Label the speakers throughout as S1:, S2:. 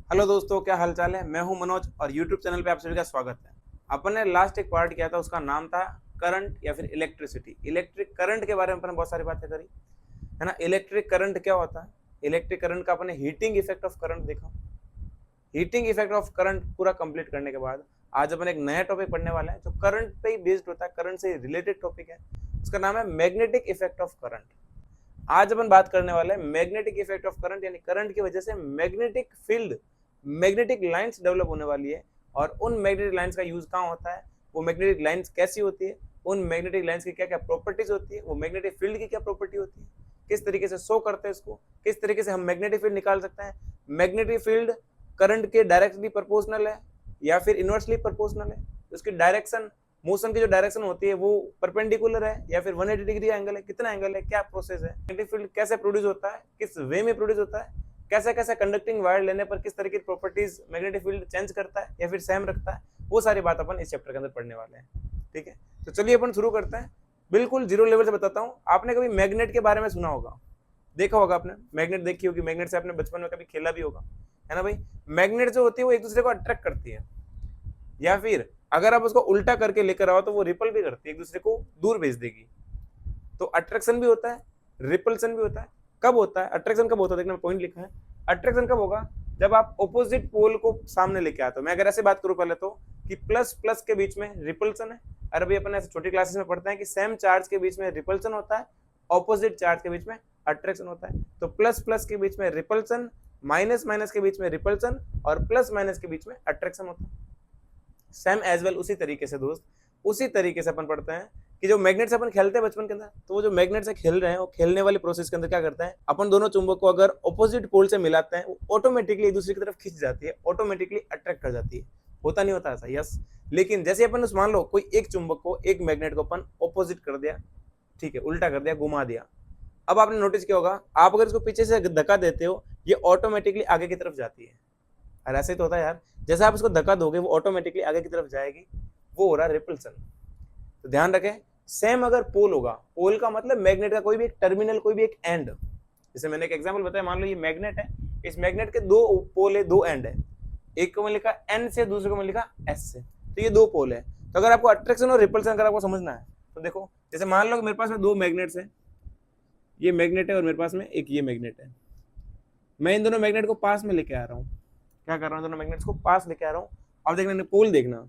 S1: Hello दोस्तों, क्या हालचाल है। मैं हूं मनोज और यूट्यूब चैनल पे आप सभी का स्वागत है। अपन ने लास्ट एक पार्ट किया था, उसका नाम था करंट या फिर इलेक्ट्रिसिटी। इलेक्ट्रिक करंट के बारे में अपन ने बहुत सारी बातें करी, है ना। इलेक्ट्रिक करंट क्या होता है, इलेक्ट्रिक करंट का अपन ने हीटिंग इफेक्ट ऑफ करंट देखा। हीटिंग इफेक्ट ऑफ करंट पूरा कंप्लीट करने के बाद आज अपन एक नया टॉपिक पढ़ने वाला है जो करंट पे ही बेस्ड होता है, करंट से रिलेटेड टॉपिक है। उसका नाम है मैग्नेटिक इफेक्ट ऑफ करंट। आज अपन बात करने वाले हैं मैग्नेटिक इफेक्ट ऑफ करंट, यानी करंट की वजह से magnetic field, magnetic lines develop होने वाली है। और उन मैग्नेटिक लाइंस का यूज कहाँ होता है, वो मैग्नेटिक लाइंस कैसी होती है, उन मैग्नेटिक लाइंस की क्या क्या प्रॉपर्टीज होती है, वो मैग्नेटिक फील्ड की क्या प्रॉपर्टी होती है, किस तरीके से शो करते हैं इसको, किस तरीके से हम मैग्नेटिक फील्ड निकाल सकते हैं। मैग्नेटिक फील्ड करंट के डायरेक्टली प्रोपोर्शनल है या फिर इनवर्सली प्रोपोर्शनल है, उसकी डायरेक्शन, मोशन की जो डायरेक्शन होती है वो परपेंडिकुलर है या फिर 180 डिग्री एंगल है, कितना एंगल है, क्या प्रोसेस है, मैग्नेटिक फील्ड कैसे प्रोड्यूस होता है, किस वे में प्रोड्यूस होता है, कैसे कैसे कंडक्टिंग वायर लेने पर किस तरह की प्रॉपर्टीज मैग्नेटिक फील्ड चेंज करता है या फिर सेम रखता है, वो सारी बात अपन इस चैप्टर के अंदर पढ़ने वाले हैं। ठीक है, तो चलिए अपन शुरू करते हैं। बिल्कुल जीरो लेवल से बताता हूँ। आपने कभी मैग्नेट के बारे में सुना होगा, देखा होगा आपने, मैग्नेट देखी होगी, मैग्नेट से आपने बचपन में कभी खेला भी होगा, है ना भाई। मैग्नेट जो होती है वो एक दूसरे को अट्रैक्ट करती है, या फिर अगर आप उसको उल्टा करके लेकर आओ तो वो रिपल भी करती है, एक दूसरे को दूर भेज देगी। तो अट्रैक्शन भी होता है, रिपल्सन भी होता है। कब होता है अट्रैक्शन, कब होता है, देखना पॉइंट लिखा है। अट्रैक्शन कब होगा, जब आप ऑपोजिट पोल को सामने लेके आते हो। मैं अगर ऐसे बात करूं पहले तो कि प्लस प्लस के बीच में रिपल्सन है। अरे भाई अपन ऐसे छोटी क्लासेस में पढ़ते हैं कि सेम चार्ज के बीच में रिपल्सन होता है, ऑपोजिट चार्ज के बीच में अट्रैक्शन होता है। तो प्लस प्लस के बीच में रिपल्सन, माइनस माइनस के बीच में रिपल्सन और प्लस माइनस के बीच में अट्रैक्शन होता है। सेम एज वेल उसी तरीके से दोस्त, उसी तरीके से अपन पढ़ते हैं कि जो मैग्नेट से अपन खेलते हैं बचपन के अंदर, तो वो जो मैग्नेट से खेल रहे हैं वो खेलने वाले प्रोसेस के अंदर क्या करते हैं, अपन दोनों चुंबक को अगर ऑपोजिट पोल से मिलाते हैं वो ऑटोमेटिकली एक दूसरे की तरफ खींच जाती है, ऑटोमेटिकली अट्रैक्ट कर जाती है। होता नहीं होता ऐसा, यस। लेकिन जैसे अपन मान लो कोई एक चुंबक को, एक मैग्नेट को अपन ऑपोजिट कर दिया, ठीक है, उल्टा कर दिया, घुमा दिया। अब आपने नोटिस किया होगा, आप अगर इसको पीछे से धक्का देते हो ये ऑटोमेटिकली आगे की तरफ जाती है। और ऐसे ही तो होता है यार, जैसे आप इसको धक्का दोगे वो ऑटोमेटिकली आगे की तरफ जाएगी, वो हो रहा है रिपल्सन। तो ध्यान रखें, सेम अगर पोल होगा, पोल का मतलब मैग्नेट का कोई भी एक टर्मिनल, कोई भी एक एंड। जैसे मैंने एक एग्जांपल बताया, मान लो ये मैग्नेट है, इस मैग्नेट के दो पोल है, दो एंड है, एक को मैं लिखा एन से, दूसरे को मैं लिखा एस से, तो ये दो पोल है। तो अगर आपको अट्रैक्शन और रिपल्सन अगर आपको समझना है तो देखो, जैसे मान लो मेरे पास में दो मैग्नेट्स है, ये मैग्नेट है और मेरे पास में एक ये मैग्नेट है। मैं इन दोनों मैग्नेट को पास में लेके आ रहा हूँ, क्या कर रहा हूँ, दोनों मैग्नेट्स को पास लेके आ रहा हूँ। अब देखना पोल, देखना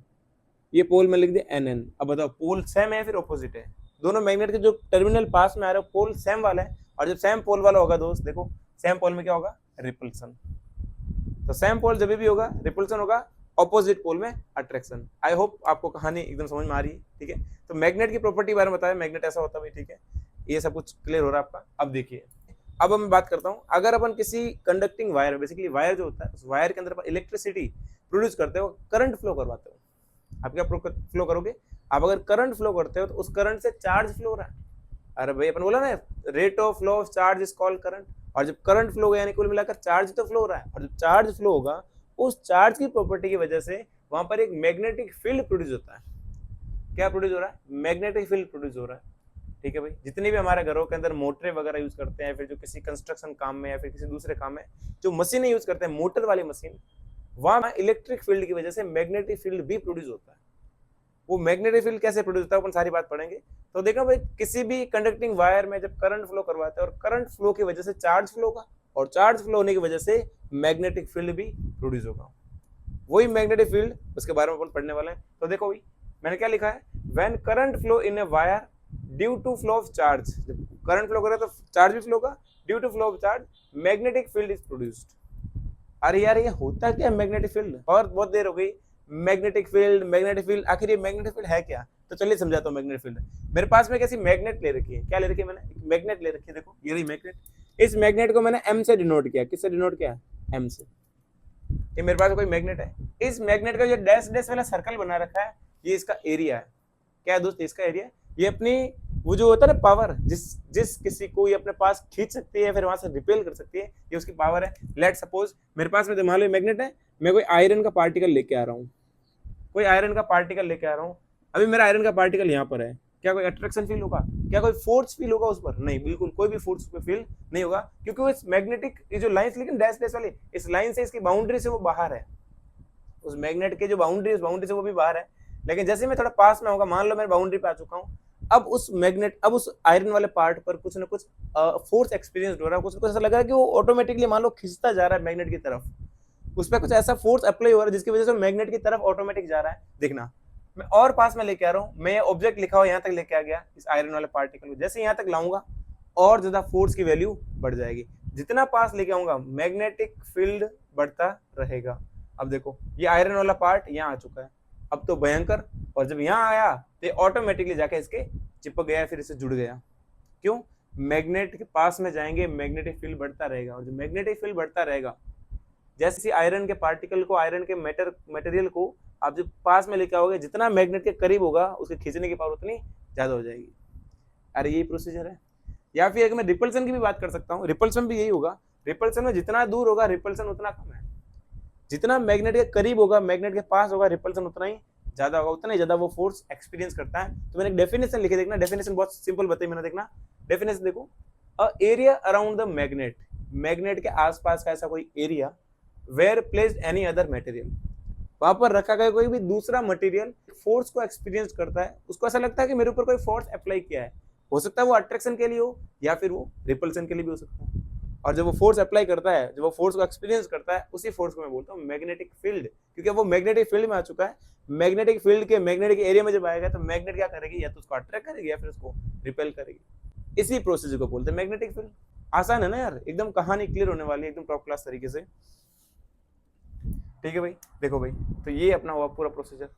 S1: ये पोल में लिख दिया एन एन। अब बताओ पोल सेम है फिर ऑपोजिट है, दोनों मैग्नेट के जो टर्मिनल पास में आ रहे हो पोल सेम वाला है। और जब सेम पोल वाला होगा दोस्त, देखो सेम पोल में क्या होगा, रिपल्सन। तो सेम पोल जब भी होगा रिपल्सन होगा, ऑपोजिट पोल में अट्रैक्शन। आई होप आपको कहानी एकदम समझ में आ रही है। ठीक है, तो मैग्नेट की प्रॉपर्टी बारे में बताया, मैग्नेट ऐसा होता है भाई। ठीक है, ये सब कुछ क्लियर हो रहा है आपका। अब देखिए, अब मैं बात करता हूँ, अगर अपन किसी कंडक्टिंग वायर, बेसिकली वायर जो होता है, उस वायर के अंदर अपन इलेक्ट्रिसिटी प्रोड्यूस करते हो, करंट फ्लो करवाते हो, आप क्या फ्लो करोगे, आप अगर करंट फ्लो करते हो तो उस करंट से चार्ज फ्लो हो रहा है। अरे भाई अपन बोला ना, rate of flow of charge is called current. और जब करंट फ्लो होगा यानी कुल मिलाकर चार्ज तो फ्लो हो रहा है, और जब चार्ज फ्लो होगा उस चार्ज की प्रॉपर्टी की वजह से वहां पर एक मैग्नेटिक फील्ड प्रोड्यूस होता है। क्या प्रोड्यूस हो रहा है, मैग्नेटिक फील्ड प्रोड्यूस हो रहा है। ठीक है भाई, जितने भी हमारे घरों के अंदर मोटरें वगैरह यूज करते हैं, फिर जो किसी कंस्ट्रक्शन काम में या फिर किसी दूसरे काम में जो मशीनें यूज करते हैं, मोटर वाली मशीन, वहां इलेक्ट्रिक फील्ड की वजह से मैग्नेटिक फील्ड भी प्रोड्यूस होता है। वो मैग्नेटिक फील्ड कैसे प्रोड्यूस होता है अपन सारी बात पढ़ेंगे। तो देखो भाई, किसी भी कंडक्टिंग वायर में जब करंट फ्लो करवाते हैं और करंट फ्लो की वजह से चार्ज फ्लो होगा, और चार्ज फ्लो होने की वजह से मैग्नेटिक फील्ड भी प्रोड्यूस होगा। वही मैग्नेटिक फील्ड, उसके बारे में अपन पढ़ने वाले हैं। तो देखो भाई, मैंने क्या लिखा है, when current flow in a wire due to flow of charge, जब करंट फ्लो करे तो चार्ज भी फ्लो होगा, due to flow of charge magnetic field is produced. अरे यार ये होता क्या है मैग्नेटिक फील्ड, और बहुत देर हो गई, मैग्नेटिक फील्ड मैग्नेटिक फील्ड, आखिर ये मैग्नेटिक फील्ड है क्या। तो चलिए समझाता हूँ मैग्नेटिक फील्ड। मेरे पास में कैसी मैग्नेट ले रखी है, क्या ले रखी है मैंने, एक मैग्नेट ले रखी है, देखो ये रही मैग्नेट। इस मैग्नेट को मैंने एम से डिनोट किया, किससे डिनोट किया, एम से। ये मेरे पास कोई मैग्नेट है, इस मैग्नेट का जो डैश डैश वाला सर्कल बना रखा है, ये इसका एरिया है। क्या है दोस्त, इसका एरिया। ये अपनी वो जो होता है ना पावर, जिस किसी को ये अपने पास खींच सकती है फिर वहां से रिपेल कर सकती है, ये उसकी पावर है। लेट सपोज मेरे पास में मान लो मैग्नेट है, मैं कोई आयरन का पार्टिकल लेके आ रहा हूँ, कोई आयरन का पार्टिकल लेके आ रहा हूँ। अभी मेरा आयरन का पार्टिकल यहाँ पर है, क्या कोई अट्रैक्शन फील होगा? क्या कोई फोर्स फील होगा उस पर? नहीं, बिल्कुल कोई भी फोर्स पे फील नहीं होगा, क्योंकि वो इस मैग्नेटिक ये जो लाइंस, लेकिन डैश डैश वाली इस लाइन से, इसकी बाउंड्री से वो बाहर है, उस मैग्नेट के जो बाउंड्री, उस बाउंड्री से वो भी बाहर है। लेकिन जैसे मैं थोड़ा पास में होगा, मान लो मैं बाउंड्री पे आ चुका हूँ, अब उस मैग्नेट, अब उस आयरन वाले पार्ट पर कुछ ना कुछ फोर्स एक्सपीरियंस हो रहा है, कुछ ना कुछ ऐसा लग रहा है कि वो ऑटोमेटिकली मान लो खिंचता जा रहा है मैग्नेट की तरफ, उस पर कुछ ऐसा फोर्स अप्लाई हो रहा है जिसकी वजह से मैग्नेट की तरफ ऑटोमेटिक जा रहा है। देखना, मैं और पास में लेके आ रहा हूँ, मैं ये ऑब्जेक्ट लिखा हुआ यहाँ तक लेके आ गया, इस आयरन वाले पार्टिकल को जैसे यहाँ तक लाऊंगा और ज्यादा फोर्स की वैल्यू बढ़ जाएगी, जितना पास लेके आऊंगा मैग्नेटिक फील्ड बढ़ता रहेगा। अब देखो ये आयरन वाला पार्ट यहाँ आ चुका है, अब तो भयंकर, और जब यहाँ आया तो ऑटोमेटिकली जाके इसके चिपक गया, फिर इससे जुड़ गया। क्यों? मैग्नेट के पास में जाएंगे मैग्नेटिक फील्ड बढ़ता रहेगा, और जो मैग्नेटिक फील्ड बढ़ता रहेगा, जैसे आयरन के पार्टिकल को, आयरन के मटेरियल को आप जब पास में लेके आओगे, जितना मैग्नेट के करीब होगा उसके खींचने की पावर उतनी ज्यादा हो जाएगी। अरे यही प्रोसीजर है। या फिर अगर मैं रिपल्सन की भी बात कर सकता हूँ, रिपल्सन भी यही होगा। रिपल्सन में जितना दूर होगा रिपल्सन उतना कम है, जितना मैग्नेट के करीब होगा, मैग्नेट के पास होगा, रिपल्सन उतना ही ज्यादा होगा, उतना ही ज्यादा वो फोर्स एक्सपीरियंस करता है। तो मैंने एक डेफिनेशन लिखे, देखना डेफिनेशन बहुत सिंपल बताई मैंने, देखना डेफिनेशन देखो, a area around the magnet, magnet के आसपास का ऐसा कोई area where placed any other material, वहां पर रखा गया कोई भी दूसरा मटेरियल फोर्स को एक्सपीरियंस करता है, उसको ऐसा लगता है कि मेरे ऊपर कोई फोर्स अप्लाई किया है, हो सकता है वो अट्रैक्शन के लिए हो या फिर वो रिपल्सन के लिए भी हो सकता है। और जब वो फोर्स अप्लाई करता है, जब वो फोर्स को एक्सपीरियंस करता है, उसी फोर्स को मैं बोलता हूँ मैग्नेटिक फील्ड, क्योंकि वो मैग्नेटिक फील्ड में आ चुका है। मैग्नेटिक फील्ड के मैग्नेटिक एरिया में जब आएगा तो मैग्नेट क्या करेगी, या तो उसको अट्रैक्ट करेगी या फिर उसको रिपेल करेगी। इसी प्रोसेस को बोलते हैं मैग्नेटिक फील्ड। आसान है ना यार, एकदम कहानी क्लियर होने वाली है एकदम टॉप क्लास तरीके से। ठीक है भाई, देखो भाई, तो ये अपना हुआ पूरा प्रोसीजर।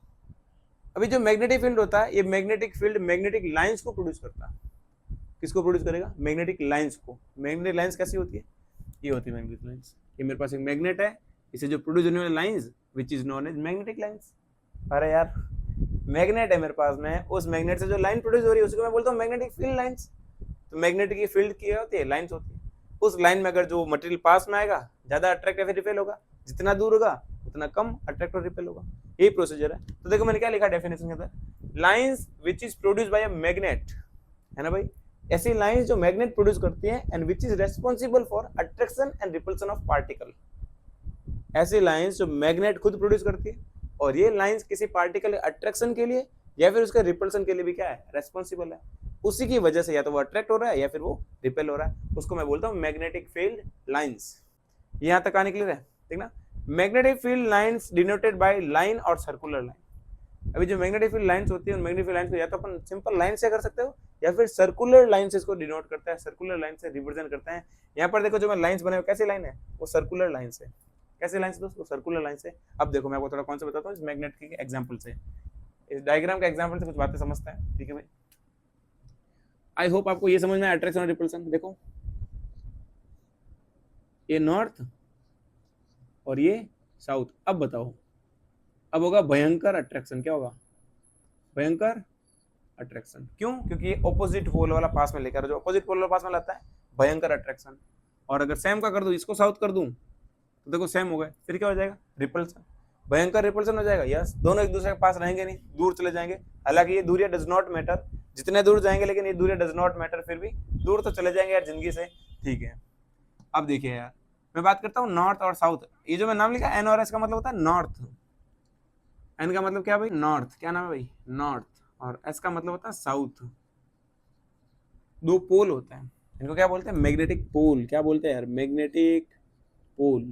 S1: अभी जो मैग्नेटिक फील्ड होता है, ये मैग्नेटिक फील्ड मैग्नेटिक लाइंस को प्रोड्यूस करता है। किसको प्रोड्यूस करेगा? मैग्नेटिक लाइंस को। मैग्नेटिक लाइंस कैसी होती है? ये होती है मैग्नेटिक लाइंस। ये मेरे पास एक मैग्नेट है, इसे जो प्रोड्यूस होने वाली lines which is known as magnetic lines. अरे यार मैग्नेट है मेरे पास में, उस मैग्नेट से जो लाइन प्रोड्यूस हो रही है उसको मैं बोलता हूँ मैग्नेटिक फील्ड लाइंस। तो मैग्नेटिक की फील्ड की होती है, लाइंस होती है। उस लाइन में अगर जो मटेरियल पास में आएगा ज्यादा अट्रैक्ट या फिर रिपेल होगा, जितना दूर होगा उतना कम अट्रैक्ट और रिपेल होगा। यही प्रोसीजर है। तो देखो मैंने क्या लिखा डेफिनेशन के अंदर, lines which is produce by a magnet, है ना भाई, ऐसी लाइंस जो मैग्नेट प्रोड्यूस करती है, and which is responsible for attraction and repulsion of particle. ऐसी लाइंस जो मैग्नेट खुद प्रोड्यूस करती है, और ये लाइंस किसी पार्टिकल अट्रैक्शन के लिए या फिर उसके रिपल्सन के लिए भी क्या है, रेस्पॉन्सिबल है। उसी की वजह से या तो वो अट्रैक्ट हो रहा है या फिर वो रिपेल हो रहा है, उसको मैं बोलता हूँ मैग्नेटिक फील्ड लाइंस। यहाँ तक आने क्लियर है? देखना, magnetic field lines denoted by line और सर्कुलर लाइन। अभी जो मैग्नेटिक फील्ड लाइंस होती है, उन मैग्नेटिक फील्ड लाइंस को या तो अपन सिंपल लाइन से कर सकते हो या फिर सर्कुलर लाइन से इसको डिनोट करता है, सर्कुलर लाइन से रिप्रेजेंट करते हैं। यहाँ पर देखो जो मैं लाइंस बनाए, कैसी लाइन है, वो सर्कुलर लाइन से। कैसे लाइन से दोस्तों? सर्कुलर लाइन से। अब देखो मैं आपको थोड़ा कौन सा बताता हूँ, इस मैग्नेट के एग्जाम्पल से, इस डायग्राम के एग्जाम्पल से कुछ बातें समझता है। ठीक है भाई, आई होप आपको ये समझ में आया अट्रैक्शन और रिपल्सन। देखो ये नॉर्थ और ये साउथ। अब बताओ, अब होगा भयंकर अट्रैक्शन। क्या होगा? भयंकर अट्रैक्शन। क्यों? क्योंकि ये ऑपोजिट पोल वाला पास में लेकर, जो ऑपोजिट पोल वाला पास में लाता है, भयंकर अट्रैक्शन। और अगर सेम का कर दूं, इसको साउथ कर दूं, तो देखो सेम हो गए, फिर क्या हो जाएगा? रिपल्सन। भयंकर रिपल्सन हो जाएगा। यस, दोनों एक दूसरे के पास रहेंगे नहीं, दूर चले जाएंगे। हालांकि ये दूरियां डज नॉट मैटर, जितने दूर जाएंगे, लेकिन ये दूरियां डज नॉट मैटर, फिर भी दूर तो चले जाएंगे यार जिंदगी से। ठीक है, अब देखिए यार, मैं बात करता हूँ नॉर्थ और साउथ। ये जो मैं नाम लिखा एन और एस का मतलब होता है नॉर्थ। एन का मतलब क्या भाई? नॉर्थ। क्या नाम है भाई? नॉर्थ। और एस का मतलब होता है साउथ। दो पोल होते हैं, इनको क्या बोलते हैं? Magnetic pole. क्या बोलते हैं यार? Magnetic pole.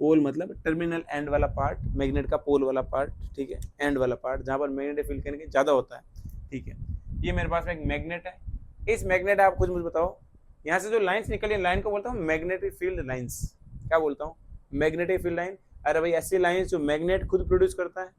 S1: पोल मतलब टर्मिनल एंड वाला पार्ट, मैग्नेट का पोल वाला पार्ट। ठीक है, एंड वाला पार्ट जहां पर मैग्नेटिक फील्ड करने ज्यादा होता है। ठीक है, ये मेरे पास में एक मैग्नेट है। इस मैग्नेट, आप कुछ मुझे बताओ, यहाँ से जो लाइंस निकली, लाइन को बोलता हूँ मैग्नेटिक फील्ड लाइंस। क्या बोलता हूँ? Magnetic field line. अरे भाई ऐसी लाइंस जो मैग्नेट खुद प्रोड्यूस करता है,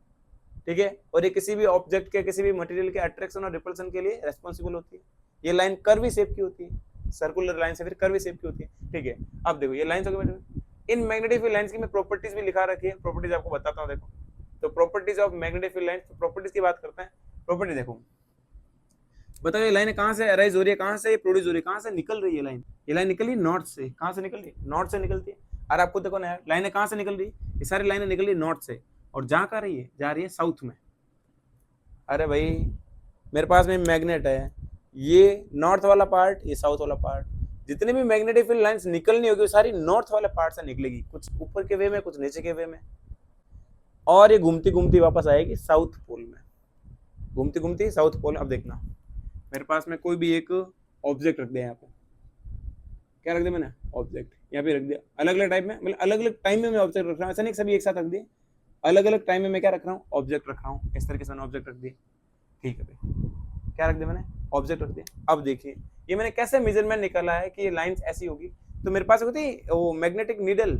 S1: ठीक है, और ये किसी भी ऑब्जेक्ट के, किसी भी मटेरियल के अट्रैक्शन और रिपल्सन के लिए रेस्पॉन्सिबल होती है। ये लाइन कर्वी शेप की होती है, सर्कुलर लाइन से फिर कर्वी शेप की होती है। ठीक है, अब देखो ये लाइंस हो गई। इन मैग्नेटिक फील्ड लाइंस की मैं प्रॉपर्टीज भी लिखा रखी है, प्रॉपर्टीज आपको बताता हूँ। देखो, तो properties of magnetic field lines, properties की बात करते हैं। प्रॉपर्टी देखो, बताओ ये लाइन कहाँ से अराइज हो रही है, कहाँ से प्रोड्यूस हो रही है, कहाँ से निकल रही है लाइन? ये लाइन निकल रही है नॉर्थ से। कहाँ से निकल रही है? नॉर्थ से निकलती है। और आपको देखो ना, लाइनें कहाँ से निकल रही है? ये सारी लाइनें निकल रही है नॉर्थ से, और जहाँ का रही है, जा रही है साउथ में। अरे भाई मेरे पास में मैग्नेट है, ये नॉर्थ वाला पार्ट, ये साउथ वाला पार्ट, जितनी भी मैग्नेटिक फील्ड लाइंस निकलनी होगी वो सारी नॉर्थ वाले पार्ट से निकलेगी, कुछ ऊपर के वे में, कुछ नीचे के वे में, और ये घूमती घूमती वापस आएगी साउथ पोल में, घूमती घूमती साउथ पोल। अब देखना, मेरे पास में कोई भी एक ऑब्जेक्ट रख दिया यहाँ पे, क्या रख दिया मैंने, ऑब्जेक्ट यहाँ पे रख दिया, अलग अलग टाइप में, मतलब अलग अलग टाइम में मैं ऑब्जेक्ट रख रहा हूँ, ऐसा नहीं सभी एक साथ रख दिए, अलग अलग टाइम में मैं क्या रख रहा हूँ, ऑब्जेक्ट रख रहा हूँ। इस तरीके से मैंने ऑब्जेक्ट रख दिए, ठीक है भाई, क्या रख दिया मैंने, ऑब्जेक्ट रख दिया। अब देखिए ये मैंने कैसे मेजरमेंट निकाला है कि ये लाइंस ऐसी होगी। तो मेरे पास होती है वो मैग्नेटिक नीडल,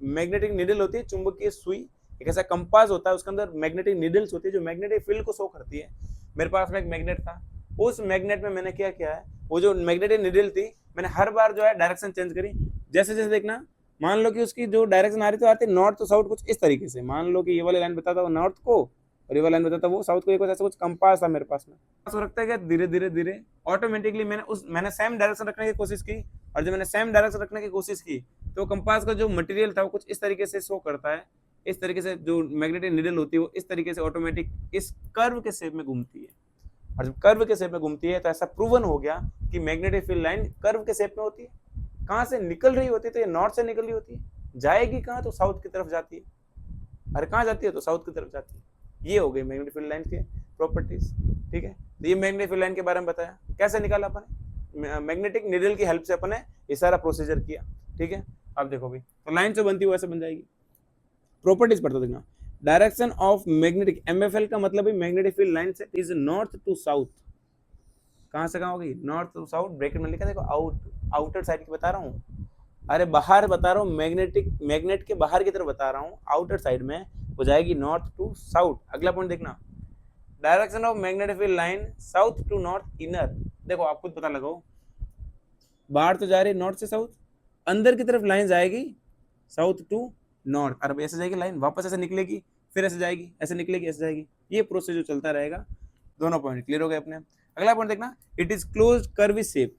S1: मैग्नेटिक नीडल होती है, चुंबकीय सुई, एक ऐसा कंपास होता है, उसके अंदर मैग्नेटिक नीडल्स होती है जो मैग्नेटिक फील्ड को शो करती है। मेरे पास में एक मैग्नेट था, उस मैग्नेट में मैंने क्या किया है, वो जो मैग्नेटिक नीडल थी मैंने हर बार जो है डायरेक्शन चेंज करी, जैसे जैसे देखना, मान लो कि उसकी जो डायरेक्शन आ रही तो आती नॉर्थ टू साउथ कुछ इस तरीके से, मान लो कि ये वाली लाइन बताता वो नॉर्थ को और ये वाला लाइन बताता वो साउथ को, एक ऐसा कुछ कंपास था मेरे पास में, तो रखता है क्या, धीरे धीरे धीरे ऑटोमेटिकली मैंने सेम डायरेक्शन रखने की कोशिश की, और जब मैंने सेम डायरेक्शन रखने की कोशिश की तो कंपास का जो मटेरियल था वो कुछ इस तरीके से शो करता है, इस तरीके से जो मैग्नेटिक नीडल होती है वो इस तरीके से ऑटोमेटिक इस कर्व के शेप में घूमती है, और जब कर्व के शेप में घूमती है तो ऐसा प्रूवन हो गया कि मैग्नेटिक फील्ड लाइन कर्व के शेप में होती है। कहाँ से निकल रही होती है, तो ये नॉर्थ से निकल रही होती है, जाएगी कहाँ, तो साउथ की तरफ जाती है, अरे कहाँ जाती है, तो साउथ की तरफ जाती है। ये हो गई मैग्नेटिक फील्ड लाइन के प्रॉपर्टीज, ठीक है। तो ये मैग्नेटिक फील्ड लाइन के बारे में बताया, कैसे निकाला अपने, मैग्नेटिक नीडल की हेल्प से अपने ये सारा प्रोसीजर किया, ठीक है। अब देखो भाई, तो लाइन जो बनती है वैसे बन जाएगी। प्रॉपर्टीज पढ़ते देखना, डायरेक्शन ऑफ मैग्नेटिक, एमएफएल का मतलब है मैग्नेटिक फील्ड लाइन से इज नॉर्थ टू साउथ, कहां से कहां होगी, नॉर्थ टू साउथ, ब्रैकेट में लिखा देखो आउट, आउटर साइड की बता रहा हूँ, अरे बाहर बता रहा हूँ, मैग्नेट के बाहर की तरफ बता रहा हूँ, आउटर साइड में हो जाएगी नॉर्थ टू साउथ। अगला पॉइंट देखना, direction of magnetic field line south to north inner, देखो आप खुद पता लगाओ, बाहर तो जा रही है नॉर्थ से साउथ, अंदर की तरफ लाइन जाएगी साउथ टू नॉर्थ, अरे ऐसे जाएगी लाइन, वापस ऐसे निकलेगी, फिर ऐसे जाएगी, ऐसे निकलेगी, ऐसे जाएगी, ये प्रोसेस चलता रहेगा। दोनों पॉइंट क्लियर हो गए अपने। अगला पॉइंट देखना, it is close curve shape,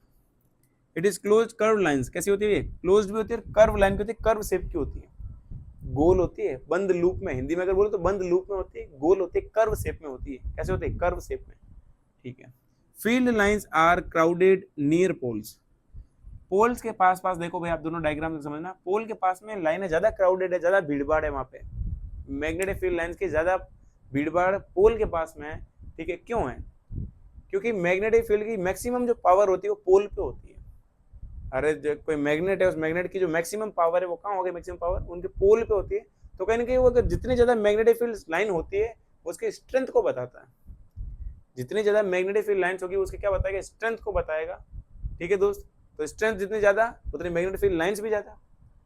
S1: it is close curve lines, कैसी होती है, क्लोज भी होती है, कर्व लाइन की होती है, कर्व शेप की होती है, गोल होती है, बंद लूप में, हिंदी में अगर बोलो तो बंद लूप में होती है, गोल होती है, कर्व शेप में होती है, कैसे होती है, कर्व शेप में, ठीक है। Field lines are crowded near poles, poles के पास पास देखो भाई, आप दोनों डायग्राम समझना, पोल के पास में लाइनें ज्यादा क्राउडेड है, ज्यादा भीड़भाड़ है वहां पे, मैग्नेटिक फील्ड लाइंस की ज्यादा भीड़भाड़ पोल के पास में है, ठीक है। क्यों है, क्योंकि मैग्नेटिक फील्ड की मैक्सिमम जो पावर होती है वो पोल पे होती है, अरे जो कोई मैग्नेट है उस मैग्नेट की जो मैक्सिमम पावर है वो कहाँ होगी, मैक्सिमम पावर उनके पोल पे होती है, तो कहीं ना कहीं वो अगर जितनी ज्यादा मैग्नेटिक फील्ड लाइन होती है उसकी स्ट्रेंथ को बताता है, जितनी ज्यादा मैग्नेटिक फील्ड लाइंस होगी उसके क्या बताएगा, स्ट्रेंथ को बताएगा, ठीक है दोस्त। तो स्ट्रेंथ जितनी ज्यादा उतनी मैग्नेटिक फील्ड लाइंस भी ज्यादा,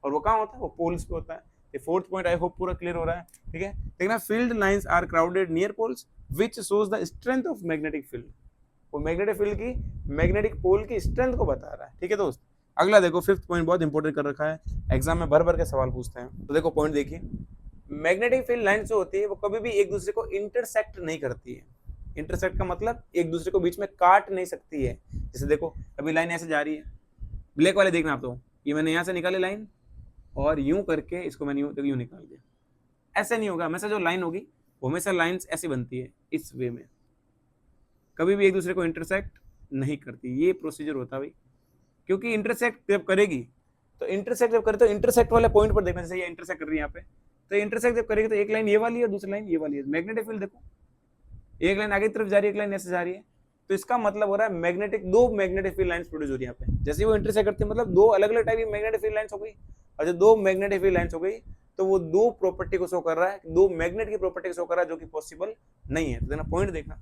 S1: और वो कहाँ होता है, वो पोल्स पे होता है। ये फोर्थ पॉइंट आई होप पूरा क्लियर हो रहा है, ठीक है। देखना, field lines are crowded near poles which shows the strength of magnetic field, वो मैग्नेटिक फील्ड की मैग्नेटिक पोल की स्ट्रेंथ को बता रहा है, ठीक है दोस्त। अगला देखो, फिफ्थ पॉइंट बहुत इंपॉर्टेंट कर रखा है, एग्जाम में भर भर के सवाल पूछते हैं, तो देखो पॉइंट देखिए, मैग्नेटिक फील्ड लाइन जो होती है वो कभी भी एक दूसरे को इंटरसेक्ट नहीं करती है, इंटरसेक्ट का मतलब एक दूसरे को बीच में काट नहीं सकती है। जैसे देखो अभी लाइन ऐसे जा रही है, ब्लैक वाले देखना आप, तो ये मैंने यहाँ से निकाली लाइन और यूं करके इसको मैंने यूं निकाल दिया, ऐसे नहीं होगा, हमेशा जो लाइन होगी वो हमेशा लाइंस ऐसी बनती है इस वे में, कभी भी एक दूसरे को इंटरसेक्ट नहीं करती, ये प्रोसीजर होता है भाई। क्योंकि इंटरसेक्ट जब करेगी तो इंटरसेक्ट जब करे तो इंटरसेक्ट वाले पॉइंट पर देखना, जैसे ये इंटरसेक्ट कर रही है यहाँ पे, तो इंटरसेक्ट जब करेगी तो एक लाइन ये वाली है और दूसरी लाइन ये वाली है, मैग्नेटिक फील्ड देखो एक लाइन आगे की तरफ जा रही है, एक लाइन ऐसे जा रही है, तो इसका मतलब हो रहा है मैग्नेटिक, दो मैग्नेटिक फील्ड लाइंस प्रोड्यूस हो रही है यहाँ पे, जैसे वो इंटरसेक्ट करती है मतलब दो अलग अलग टाइप की मैग्नेटिक फील्ड लाइंस हो गई, और जब दो मैग्नेटिक फील्ड लाइंस हो गई तो वो दो प्रॉपर्टी को शो कर रहा है, दो मैग्नेट की प्रॉपर्टी को शो कर रहा है, जो कि पॉसिबल नहीं है। तो देखना पॉइंट देखना,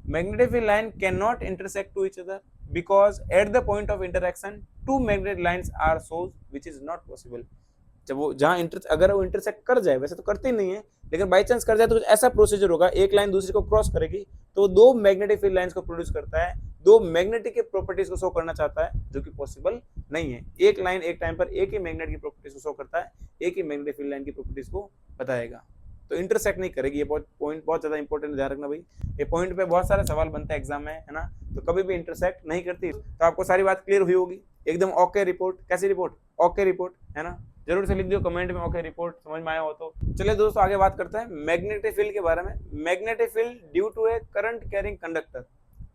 S1: magnetic field line cannot intersect to each other because at the point of interaction two magnetic lines are shown which is not possible। जब वो जहाँ अगर वो इंटरसेक्ट कर जाए, वैसे तो करते ही नहीं है, लेकिन बाई चांस कर जाए तो कुछ ऐसा प्रोसीजर होगा, एक लाइन दूसरे को क्रॉस करेगी तो दो मैग्नेटिक फील्ड लाइंस को प्रोड्यूस करता है, दो मैग्नेटिक के प्रॉपर्टीज को शो करना चाहता है, जो कि पॉसिबल नहीं है। एक लाइन एक टाइम पर एक ही मैग्नेट की प्रॉपर्टीज को शो करता है, एक ही मैग्नेटिक फील्ड लाइन की प्रॉपर्टीज को बताएगा, तो इंटरसेक्ट नहीं करेगी। ये पॉइंट बहुत ज्यादा इंपॉर्टेंट, ध्यान रखना भाई, ये पॉइंट पे बहुत सारे सवाल बनते हैं एग्जाम में, है ना, तो कभी भी इंटरसेक्ट नहीं करती। तो आपको सारी बात क्लियर हुई होगी, एकदम ओके रिपोर्ट, कैसी रिपोर्ट, ओके रिपोर्ट, है ना। जरूर से लिख दियो कमेंट में ओके रिपोर्ट समझ में आया हो तो। चलिए दोस्तों आगे बात करते हैं मैग्नेटिक फील्ड के बारे में। Magnetic field due to a current carrying conductor.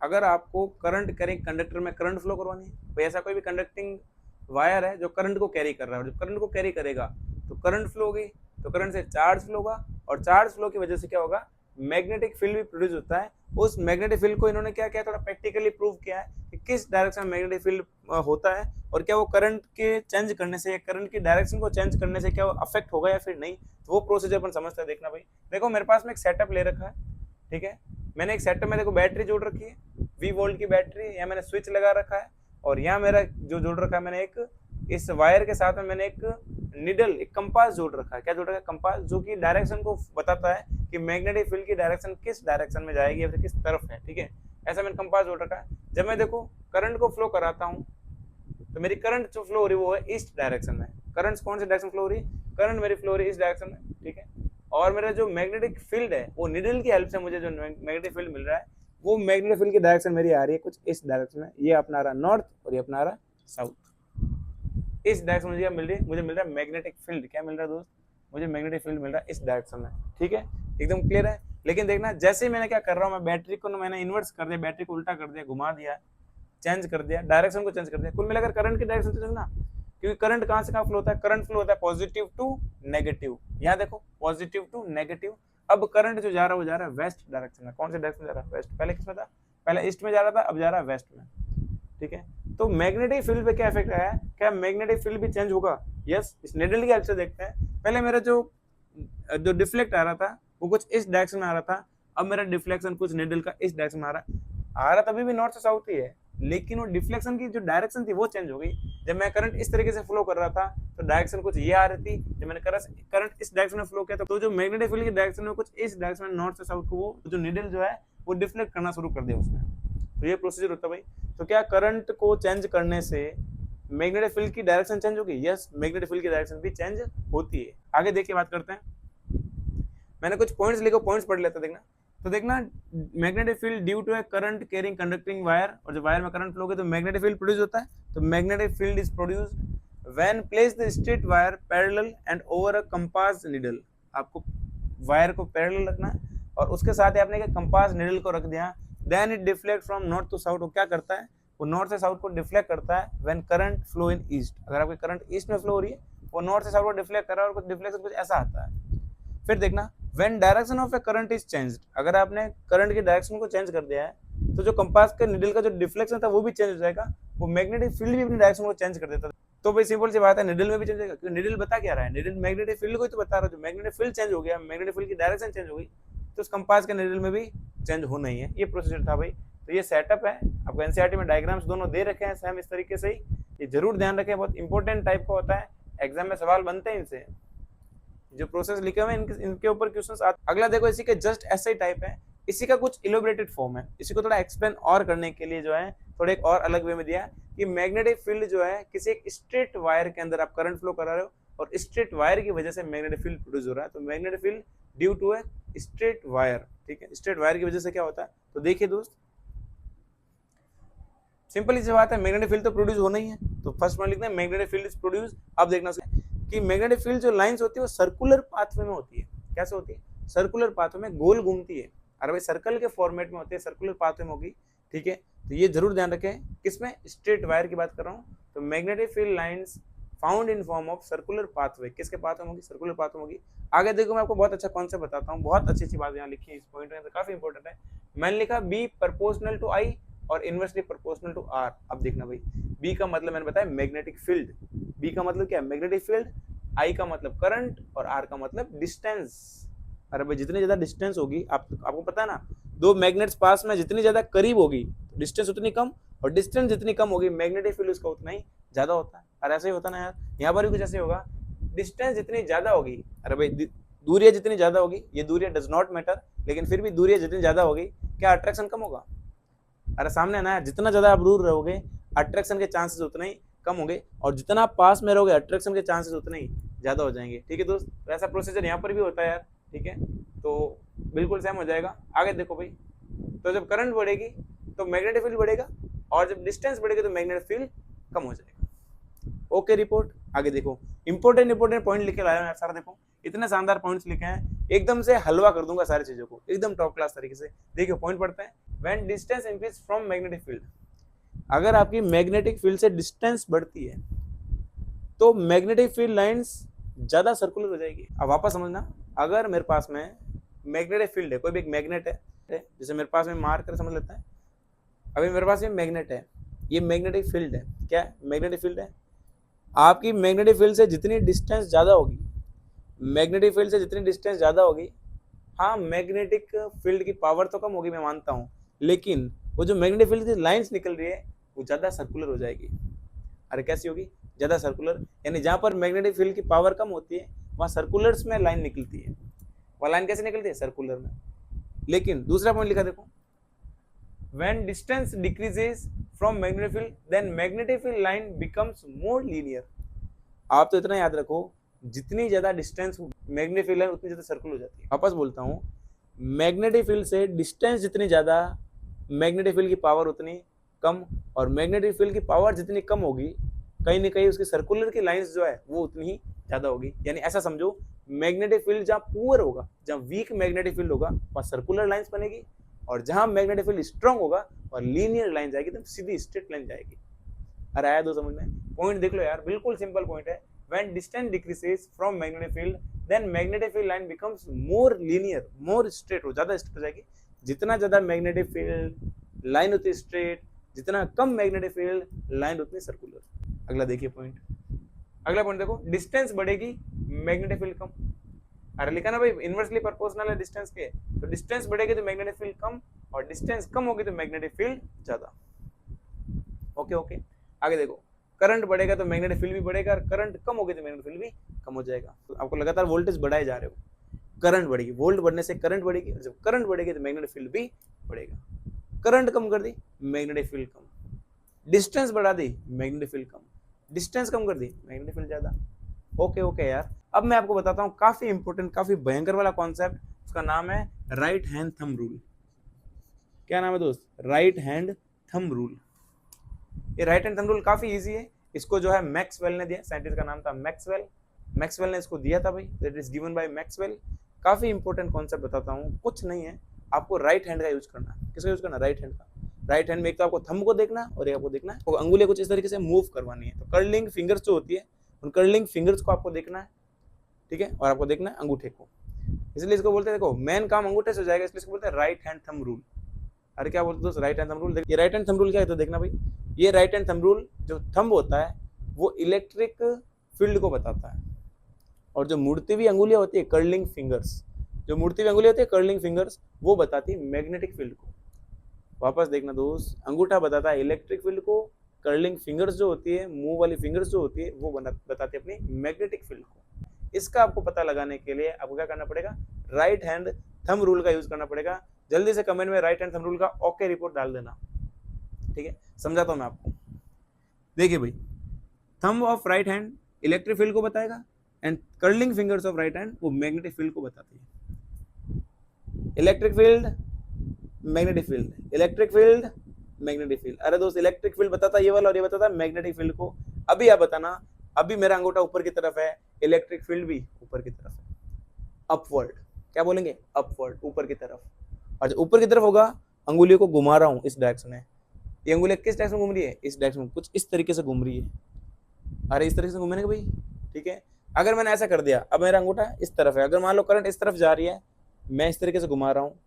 S1: अगर आपको करंट कैरिंग कंडक्टर में करंट फ्लो करवानी है, भाई ऐसा कोई भी कंडक्टिंग वायर है जो करंट को कैरी कर रहा है, और जब करंट को कैरी करेगा तो करंट फ्लो होगी, तो करंट से चार्ज फ्लो होगा, और चार्ज फ्लो की वजह से क्या होगा, मैग्नेटिक फील्ड भी प्रोड्यूस होता है। उस मैग्नेटिक फील्ड को इन्होंने क्या किया, थोड़ा प्रैक्टिकली प्रूव किया है कि किस डायरेक्शन में मैग्नेटिक फील्ड होता है, और क्या वो करंट के चेंज करने से, करंट की डायरेक्शन को चेंज करने से क्या वो अफेक्ट होगा या फिर नहीं। तो वो प्रोसीजर अपन समझते हैं। देखना भाई, देखो मेरे पास में एक सेटअप ले रखा है, ठीक है। मैंने एक सेटअप में देखो बैटरी जोड़ रखी है, 20 वोल्ट की बैटरी, यहाँ मैंने स्विच लगा रखा है, और यहाँ मेरा जो जोड़ रखा है मैंने एक, इस वायर के साथ में मैंने एक निडल, एक कंपास जोड़ रखा है। क्या जोड़ रखा है, कंपास, जो कि डायरेक्शन को बताता है कि मैग्नेटिक फील्ड की डायरेक्शन किस डायरेक्शन में जाएगी या फिर किस तरफ है, ठीक है। ऐसा मैंने कंपास जोड़ रखा है। जब मैं देखो करंट को फ्लो कराता हूँ तो मेरी करंट जो फ्लो हो रही है वो है ईस्ट डायरेक्शन में। करंट कौन सी डायरेक्शन फ्लो हो रही है, करंट मेरी फ्लो हो रही है इस डायरेक्शन में, ठीक है। और मेरा जो मैग्नेटिक फील्ड है वो निडल की हेल्प से मुझे जो मैग्नेटिक फील्ड मिल रहा है, वो मैग्नेटिक फील्ड की डायरेक्शन मेरी आ रही है कुछ इस डायरेक्शन में। ये अपना रहा नॉर्थ और ये अपना रहा साउथ। इस डायरेक्शन में मुझे मिल रहा है मैग्नेटिक फील्ड। क्या मिल रहा है दोस्त, मुझे मैग्नेटिक फील्ड मिल रहा है इस डायरेक्शन में, ठीक है। एकदम क्लियर है। लेकिन देखना, जैसे ही मैंने क्या कर रहा हूँ, मैं बैटरी को मैंने इन्वर्स कर दिया, बैटरी को उल्टा कर दिया, घुमा दिया, चेंज कर दिया, डायरेक्शन को चेंज कर दिया, कुल मिलाकर करंट की डायरेक्शन चेंज ना। क्योंकि करंट कहाँ से कहाँ फ्लो होता है, करंट फ्लो होता है पॉजिटिव टू नेगेटिव। यहाँ देखो पॉजिटिव टू नेगेटिव। अब करंट जो जा रहा है वो जा रहा है वेस्ट डायरेक्शन में। कौन से डायरेक्शन में जा रहा है, वेस्ट। पहले किस में था, पहले ईस्ट में जा रहा था, अब जा रहा है वेस्ट में, ठीक है। तो मैग्नेटिक फील्ड पे क्या इफेक्ट आया है, क्या मैग्नेटिक फील्ड भी चेंज होगा। यस, इस निडल की हेल्प से देखते हैं। पहले मेरा जो डिफ्लेक्ट आ रहा था वो कुछ इस डायरेक्शन में आ रहा था, अब मेरा डिफ्लेक्शन कुछ निडल का इस डायरेक्शन में आ रहा तभी भी नॉर्थ से साउथ ही है, लेकिन वो डिफ्लेक्शन की जो डायरेक्शन थी वो चेंज हो गई। जब मैं करंट इस तरीके से फ्लो कर रहा था तो डायरेक्शन कुछ ये आ रही थी, जब मैंने करंट इस डायरेक्शन में फ्लो किया तो जो मैग्नेटिक फील्ड की डायरेक्शन में कुछ इस डायरेक्शन में नॉर्थ से साउथ को वो जो निडल जो है वो डिफ्लेक्ट करना शुरू कर दिया उसने। तो ये प्रोसीजर होता है भाई। तो क्या करंट को चेंज करने से मैग्नेटिक फील्ड की डायरेक्शन चेंज होगी। यस, मैग्नेटिक फील्ड की डायरेक्शन भी चेंज होती है। आगे देखिए बात करते हैं। मैंने कुछ पॉइंट्स लिखो, पॉइंट्स पढ़ लेते देखना। तो देखना, magnetic field due to a current carrying conducting wire, और जो वायर में करंट फ्लो होगा तो मैग्नेटिक फील्ड प्रोड्यूस होता है। तो magnetic field is produced when place the straight wire parallel and over a compass needle. आपको वायर को पैरेलल रखना है और उसके साथ ही आपने कंपास निडल को रख दिया। Then it deflect from north to south. वो क्या करता है, वो नॉर्थ से साउथ को डिफ्लेक्ट करता है when current flow in east. अगर आपकी करंट ईस्ट में फ्लो हो रही है, वो नॉर्थ से साउथ को डिफ्लेक्ट कर रहा है, और कुछ डिफ्लेक्शन कुछ ऐसा आता है। फिर देखना, when direction of A current is changed, अगर आपने करंट की डायरेक्शन को चेंज कर दिया है तो जो कंपास के निडल का जो डिफ्लेक्शन था वो भी चेंज हो जाएगा। वो मैग्नेटिक फील्ड भी अपनी डायरेक्शन को चेंज कर देता है। तो भाई सिंपल सी बात है, निडल में भी चेंज होगा, क्योंकि निडल बता क्या रहा है, निडल मैग्नेटिक फील्ड को ही तो बता रहा है। जो मैग्नेटिक फील्ड चेंज हो गया, मैग्नेटिक फील्ड की डायरेक्शन चेंज हो गई, तो उस कंपास के निडल में भी चेंज होना ही है। ये प्रोसीजर था भाई। तो ये सेटअप है, आपको एनसीईआरटी में डायग्राम्स दोनों दे रखे हैं सेम इस तरीके से ही। ये जरूर ध्यान रखें, बहुत इंपॉर्टेंट टाइप का होता है, एग्जाम में सवाल बनते हैं इनसे। जो प्रोसेस लिखे हुए हैं इनके ऊपर क्वेश्चंस आते। अगला देखो, इसी के जस्ट ऐसा ही टाइप है, इसी का कुछ इलोबरेटेड फॉर्म है। इसी को थोड़ा एक्सप्लेन और करने के लिए जो है थोड़ा एक और अलग वे में दिया कि मैग्नेटिक फील्ड जो है किसी एक स्ट्रेट वायर के अंदर आप करंट फ्लो करा रहे हो, और स्ट्रेट वायर की वजह से मैग्नेटिक फील्ड प्रोड्यूस हो रहा है। तो magnetic field due to a straight wire, ठीक है। स्ट्रेट वायर की वजह से क्या होता है, तो देखिए दोस्त, सिंपल सी बात है, मैग्नेटिक फील्ड तो प्रोड्यूस होना ही है। तो फर्स्ट पॉइंट लिखते हैं, मैग्नेटिक फील्ड इज प्रोड्यूस। अब देखना कि मैग्नेटिक फील्ड जो लाइंस होती है वो सर्कुलर पाथवे में होती है। कैसे होती है, सर्कुलर पाथवे में गोल घूमती है। अरे भाई सर्कल के फॉर्मेट में होती है, सर्कुलर पाथवे में होगी, ठीक है। तो ये जरूर ध्यान रखें, किसमें, स्ट्रेट वायर की बात कर रहा हूँ। तो magnetic field lines found in form of circular pathway, किसके पाथवे में होगी, सर्कुलर पाथवे में होगी। आगे देखो, मैं आपको बहुत अच्छा कॉन्सेप्ट बताता हूँ, बहुत अच्छी अच्छी बात यहाँ लिखी है इस पॉइंट में, तो काफी इंपॉर्टेंट है। मैंने लिखा बी प्रोपोर्शनल टू आई और इनवर्सली प्रोपोर्शनल टू आर। अब देखना भाई, बी का मतलब मैंने बताया मैग्नेटिक फील्ड। बी का मतलब क्या है, मैग्नेटिक फील्ड। आई का मतलब करंट, और आर का मतलब डिस्टेंस। अरे भाई जितनी ज्यादा डिस्टेंस होगी, आपको पता है ना, दो मैग्नेट्स पास में जितनी ज्यादा करीब होगी डिस्टेंस उतनी कम, और डिस्टेंस जितनी कम होगी मैग्नेटिक फील्ड उसका उतना ही ज्यादा होता है। और ऐसे ही होता ना यार, यहाँ पर भी कुछ ऐसे होगा, डिस्टेंस जितनी ज्यादा होगी, अरे भाई दूरियां जितनी ज्यादा होगी, ये दूरियां डज नॉट मैटर, लेकिन फिर भी दूरियां जितनी ज्यादा होगी, क्या अट्रैक्शन कम होगा। अरे सामने ना, जितना ज्यादा आप दूर रहोगे अट्रैक्शन के चांसेस उतने ही कम होंगे, और जितना आप पास में रहोगे अट्रैक्शन के चांसेस उतने ही ज्यादा हो जाएंगे, ठीक है दोस्त। तो ऐसा प्रोसीजर यहाँ पर भी होता है यार, ठीक है। तो बिल्कुल सेम हो जाएगा। आगे देखो भाई, तो जब करंट बढ़ेगी तो मैग्नेटिक फील्ड बढ़ेगा, और जब डिस्टेंस बढ़ेगी तो मैग्नेटिक फील्ड कम हो जाएगा। Okay report. आगे देखो, इंपॉर्टेंट पॉइंट लिखे लाया हूं सारा, देखो इतने शानदार पॉइंट्स लिखे हैं, एकदम से हलवा कर दूंगा सारी चीजों को, एकदम टॉप क्लास तरीके से। देखिए पॉइंट पढ़ते हैं, when distance increase from magnetic field, अगर आपकी मैग्नेटिक फील्ड से डिस्टेंस बढ़ती है तो मैग्नेटिक फील्ड लाइंस ज्यादा सर्कुलर हो जाएगी। अब वापस समझना, अगर मेरे पास में मैग्नेटिक फील्ड है, कोई भी एक मैग्नेट है, जैसे मेरे पास में मार्क कर समझ लेता है, अभी मेरे पास ये मैग्नेट है, ये मैग्नेटिक फील्ड है, क्या है? मैग्नेटिक फील्ड है। आपकी मैग्नेटिक फील्ड से जितनी डिस्टेंस ज्यादा होगी, मैग्नेटिक फील्ड से जितनी डिस्टेंस ज्यादा होगी, हाँ मैग्नेटिक फील्ड की पावर तो कम होगी, मैं मानता हूँ, लेकिन वो जो मैग्नेटिक फील्ड की लाइंस निकल रही है वो ज्यादा सर्कुलर हो जाएगी। अरे कैसी होगी? ज्यादा सर्कुलर, यानी जहां पर मैग्नेटिक फील्ड की पावर कम होती है वहां सर्कुलर्स में लाइन निकलती है। वह लाइन कैसे निकलती है? सर्कुलर में। लेकिन दूसरा पॉइंट लिखा देखो, when distance decreases from magnetic field then magnetic field line becomes more linear। आप तो इतना याद रखो, जितनी ज्यादा डिस्टेंस मैग्नेटिक फील्ड है उतनी ज्यादा सर्कुलर हो जाती है। वापस बोलता हूँ, मैग्नेटिक फील्ड से डिस्टेंस जितनी ज्यादा, मैग्नेटिक फील्ड की पावर उतनी कम, और मैग्नेटिक फील्ड की पावर जितनी कम होगी, कहीं ना कहीं उसकी सर्कुलर की लाइंस जो है वो उतनी ही ज्यादा होगी। यानी ऐसा समझो, मैग्नेटिक फील्ड जहाँ पुअर होगा, जहाँ वीक मैग्नेटिक फील्ड होगा, वहाँ सर्कुलर लाइंस बनेगी, और जहां मैग्नेटिक फील्ड स्ट्रांग होगा और लीनियर लाइन जाएगी, एकदम सीधी स्ट्रेट लाइन जाएगी। अरे आया दो समझ में? पॉइंट देख लो यार, बिल्कुल सिंपल पॉइंट है। When distance decreases from magnetic field then magnetic field line becomes more linear, more straight, हो ज्यादा स्ट्रेट हो जाएगी। जितना ज्यादा मैग्नेटिक फील्ड लाइन उतनी स्ट्रेट, जितना कम मैग्नेटिक फील्ड लाइन उतनी सर्कुलर। अगला देखिए पॉइंट, अगला पॉइंट देखो, डिस्टेंस बढ़ेगी मैग्नेटिक फील्ड कम। अरे लिखा ना भाई, इनवर्सली प्रोपोर्शनल है डिस्टेंस के, तो डिस्टेंस बढ़ेगी तो मैग्नेटिक फील्ड कम, और डिस्टेंस कम होगी तो मैग्नेटिक फील्ड ज्यादा। ओके ओके, आगे देखो, करंट बढ़ेगा तो मैग्नेटिक फील्ड भी बढ़ेगा, और करंट कम होगी तो मैग्नेटिक फील्ड भी कम हो जाएगा। तो आपको लगातार वोल्टेज बढ़ाए जा रहे हो, करंट बढ़ेगी, वोल्ट बढ़ने से करंट बढ़ेगी, और जब करंट बढ़ेगी तो मैग्नेटिक फील्ड भी बढ़ेगा। करंट कम कर दी, मैग्नेटिक फील्ड कम, डिस्टेंस बढ़ा दी, मैग्नेटिक फील्ड कम, डिस्टेंस कम कर दी, मैग्नेटिक फील्ड ज्यादा। ओके ओके यार, अब मैं आपको बताता हूँ काफी इंपॉर्टेंट, काफी भयंकर वाला कॉन्सेप्ट, उसका नाम है राइट हैंड थंब रूल। क्या नाम है दोस्त? Right hand thumb rule. ये राइट हैंड थंब रूल काफी इजी है, इसको जो है मैक्सवेल ने दिया, साइंटिस्ट का नाम था मैक्सवेल, मैक्सवेल ने इसको दिया था भाई, that is given by Maxwell. काफी इंपॉर्टेंट कॉन्सेप्ट बताता हूँ, कुछ नहीं है, आपको राइट हैंड का यूज करना। किसका यूज करना? राइट हैंड का। राइट हैंड में एक तो आपको थंब को देखना, और एक आपको देखना है अंगुलियां कुछ इस तरीके से मूव करवानी है, तो कर्लिंग फिंगर्स जो होती है, उन कर्लिंग फिंगर्स को आपको देखना है, ठीक है, और आपको देखना है अंगूठे को, इसलिए इसको बोलते हैं, देखो मेन काम अंगूठे से हो जाएगा, इसलिए इसको बोलते हैं राइट हैंड थंब रूल। अरे क्या बोलते दोस्त? Right hand thumb rule. ये राइट हैंड थंब रूल क्या है तो देखना भाई, ये राइट हैंड थंब रूल, जो थंब होता है वो इलेक्ट्रिक फील्ड को बताता है, और जो मुड़ती हुई अंगुलियां होती है कर्लिंग फिंगर्स, जो मुड़ती हुई अंगुलियां होती है कर्लिंग फिंगर्स, वो बताती है मैग्नेटिक फील्ड को। वापस देखना दोस्त, अंगूठा बताता है इलेक्ट्रिक फील्ड को, कर्लिंग फिंगर्स जो होती है, मुंह वाली फिंगर्स जो होती है, वो बताती है अपनी मैग्नेटिक फील्ड को। इसका आपको पता लगाने के लिए आपको क्या करना पड़ेगा? राइट हैंड थंब रूल का यूज करना पड़ेगा। जल्दी से कमेंट में राइट हैंड थंब रूल का ओके रिपोर्ट डाल देना, ठीक है? समझाता हूं मैं आपको। देखिए भाई, thumb of right hand electric field को बताएगा, and curling fingers of right hand वो मैग्नेटिक फील्ड को बताती है। Electric field, magnetic field, electric field, magnetic field. अरे दोस्त, इलेक्ट्रिक फील्ड बताता है ये वाला, और ये बताता है मैग्नेटिक फील्ड को। अभी आप बताना, अभी मेरा अंगूठा ऊपर की तरफ है, इलेक्ट्रिक फील्ड भी ऊपर की तरफ है, अपवर्ड। क्या बोलेंगे? अपवर्ड, ऊपर की तरफ। और जो ऊपर की तरफ होगा, अंगुलियों को घुमा रहा हूं इस डायरेक्शन में, ये अंगुलियां किस डायरेक्शन में घूम रही है? इस डायरेक्शन में, कुछ इस तरीके से घूम रही है। अरे इस तरीके से घूमेंगे भाई, ठीक है? अगर मैंने ऐसा कर दिया, अब मेरा अंगूठा इस तरफ है, अगर मान लो करंट इस तरफ जा रही है, मैं इस तरीके से घुमा रहा हूँ,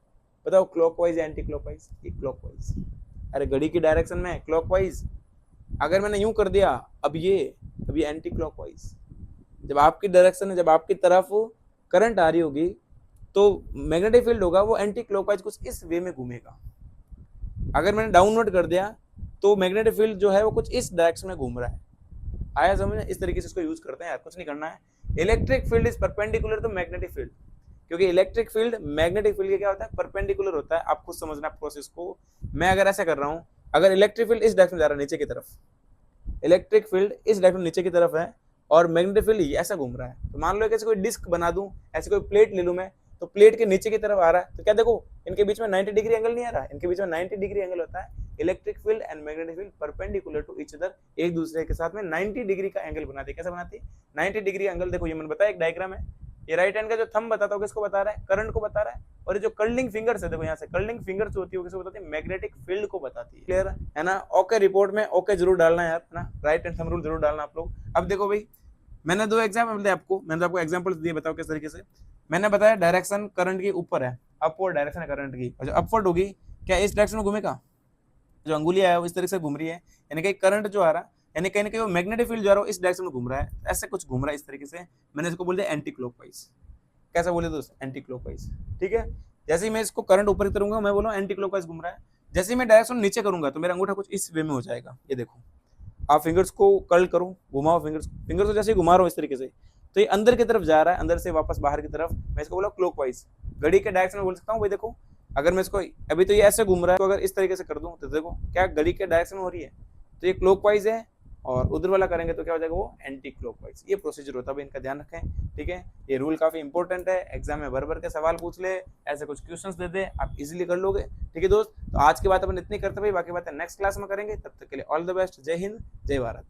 S1: बताओ क्लॉकवाइज या एंटी क्लॉकवाइज? ये क्लॉकवाइज। अरे घड़ी की डायरेक्शन में क्लॉकवाइज। अगर मैंने यूं कर दिया, अब ये एंटी क्लॉकवाइज। जब आपकी डायरेक्शन, जब आपकी तरफ करंट आ रही होगी, तो मैग्नेटिक फील्ड होगा वो एंटी क्लॉकवाइज कुछ इस वे में घूमेगा। अगर मैंने डाउनवर्ड कर दिया, तो मैग्नेटिक फील्ड जो है वो कुछ इस डायरेक्शन में घूम रहा है। आया समझ? इस तरीके से इसको यूज करते हैं यार, कुछ नहीं करना है। Electric field is perpendicular to magnetic field, क्योंकि इलेक्ट्रिक फील्ड मैग्नेटिक फील्ड के क्या होता है? परपेंडिकुलर होता है। आप खुद समझना प्रोसेस को। मैं अगर ऐसा कर रहा हूं, अगर इलेक्ट्रिक फील्ड इस डायरेक्शन जा रहा है नीचे की तरफ, इलेक्ट्रिक फील्ड इस डायरेक्शन नीचे की तरफ है, और मैग्नेटिक फील्ड ऐसा घूम रहा है, तो मान लो कैसे कोई डिस्क बना दूं, ऐसे कोई प्लेट ले लूं मैं, तो प्लेट के नीचे की तरफ आ रहा है, तो क्या देखो इनके बीच में 90 डिग्री एंगल नहीं आ रहा है, इनके बीच में 90 डिग्री एंगल होता है। Electric field and magnetic field perpendicular to each other, एक दूसरे के साथ में 90 डिग्री का एंगल बनाती है। कैसे बनाती है? 90 डिग्री एंगल। देखो ये मैंने बताया, एक डायग्राम है, ये राइट हैंड का जो थंब बताता है किसको बता रहा है? करंट को बता रहा है। और ये जो कर्लिंग फिंगर्स है, देखो यहाँ से कर्लिंग फिंगर्स होती है किसको बताती है? मैग्नेटिक फील्ड को बताती है। क्लियर है ना? ओके, रिपोर्ट में ओके जरूर डालना है यार, है ना? राइट हैंड थंब रूल जरूर डालना आप लोग। अब देखो भाई, मैंने दो एग्जाम्पल दिए आपको, मैंने आपको एग्जाम्पल्स दिए, बताओ किस तरीके से। मैंने बताया डायरेक्शन करंट की ऊपर है, अपवर्ड डायरेक्शन है करंट की, और जो अपवर्ड होगी क्या इस डायरेक्शन में घूमेगा? जो अंगुलियां है वो इस तरीके से घूम रही है, यानी कि करंट जो आ रहा है, यानी कहीं ना कहीं वो मैग्नेटिक फील्ड जो आ रहा है इस डायरेक्शन में घूम रहा है, ऐसे कुछ घूम रहा है इस तरीके से। मैंने इसको बोल दिया एंटी क्लॉकवाइज। कैसा बोले दोस्त? Anti clockwise. ठीक है, जैसे ही मैं इसको करंट ऊपर की करूंगा मैं बोलूँ एंटी क्लॉकवाइज घूम रहा है। जैसे ही मैं डायरेक्शन नीचे करूंगा तो मेरा अंगूठा कुछ इस वे में हो जाएगा। ये देखो, आप फिंगर्स को कर्ल करो, घुमाओ फिंगर्स, फिंगर्स को जैसे ही घुमा रहा हूँ इस तरीके से, तो ये अंदर की तरफ जा रहा है, अंदर से वापस बाहर की तरफ। मैं इसको बोला क्लॉकवाइज। घड़ी के डायरेक्शन में बोल सकता हूँ भाई, देखो अगर मैं इसको अभी तो ये ऐसे घूम रहा है, तो अगर इस तरीके से कर दूं तो देखो क्या घड़ी के डायरेक्शन में हो रही है, तो ये क्लॉकवाइज है, और उधर वाला करेंगे तो क्या हो जाएगा? वो एंटी क्लॉकवाइज। ये प्रोसीजर होता है, इनका ध्यान रखें। ठीक है, ये रूल काफी इंपॉर्टेंट है, एग्जाम में भर भर के सवाल पूछ ले, ऐसे कुछ क्वेश्चंस दे दे, आप इजीली कर लोगे। ठीक है दोस्त, तो आज की बात अपन इतनी करते भाई, बाकी बातें नेक्स्ट क्लास में करेंगे। तब तक के लिए ऑल द बेस्ट। जय हिंद, जय भारत।